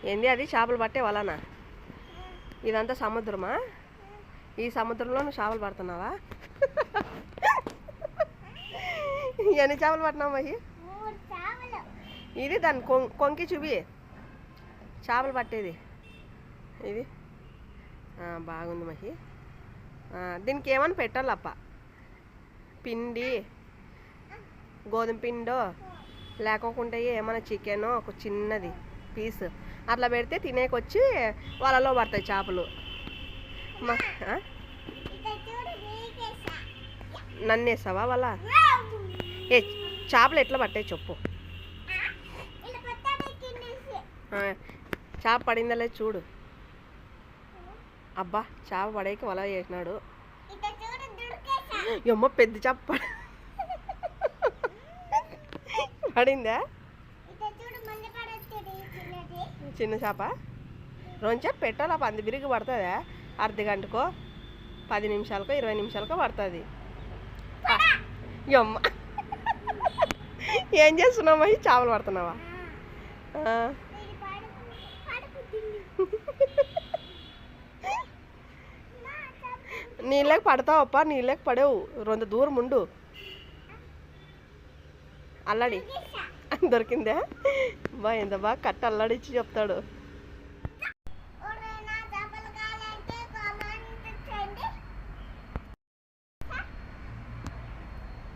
ఏంది అది చేపలు పట్టే వలన? ఇదంతా సముద్రమా? ఈ సముద్రంలో నువ్వు చేపలు పడుతున్నావా? ఎన్ని చేపలు పట్టినావు మహి? ఇది దాన్ని కొంకి చూపి చేపలు పట్టేది ఇది. బాగుంది మహి. దీనికి ఏమని పెట్టాలప్ప? పిండి, గోధుమ పిండో లేకోకుండా ఏమైనా చికెనో ఒక చిన్నది పీస్ అట్లా పెడితే తినేకొచ్చి వాళ్ళలో పడతాయి చేపలు. నన్ను వేసావా వాళ్ళ? ఏ చేపలు ఎట్లా పట్టాయి చెప్పు. చేప పడిందా లేదు చూడు. అబ్బా చేప పడేకి వల చేసినాడు. అమ్మ పెద్ద చేప పడిందా? చిన్న చేప రోజు పెట్టాలి. పంది బిరిగి పడుతుందా? అర్ధ గంటకో 10 నిమిషాలకో 20 నిమిషాలకో పడుతుంది. అమ్మ ఏం చేస్తున్నావు అవి? చేపలు పడుతున్నావా? నీళ్ళకి పడతావు అప్ప, నీళ్ళకి పడేవు. రెండు దూరం ఉండు. అల్లాడి దొరికిందా? బా ఎంత బాగా కట్ట అల్లాడిచ్చి చెప్తాడు.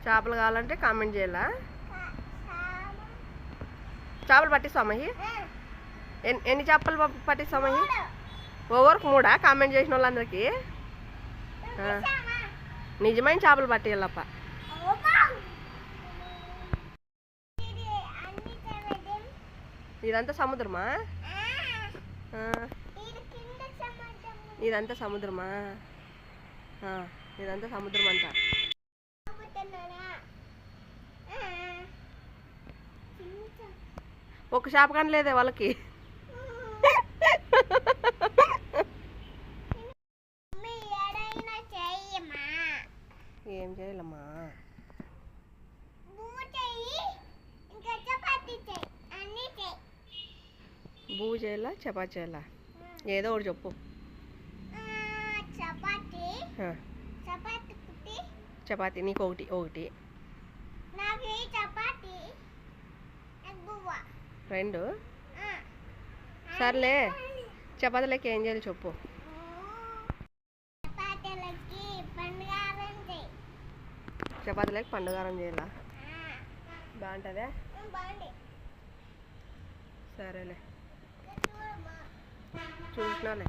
చేపలు కావాలంటే కామెంట్ చేయాలా? చేపలు పట్టిస్తామహి? ఎన్ని చేపలు పట్టిస్తామహి? ఓవరకు 3 కామెంట్ చేసిన వాళ్ళందరికీ నిజమైన చేపలు పట్టేయాలప్ప. ఇదంతా సముద్రమా? ఇదంతా సముద్రమా? ఇదంతా సముద్రం అంట. ఒక చేప కానీ లేదే వాళ్ళకి. ఏం చేయాలమ్మా? బూ చేయాలా చపాతీ చేయాలా? ఏదో ఒకటి చెప్పు. చపాతీ నీకు ఒకటి 2. సర్లే చపాతీలకి ఏం చేయాలి చెప్పు. చపాతీలకి పండుగారం చేయాలా? బాగుంటుందా? సరేలే చూసినాలే.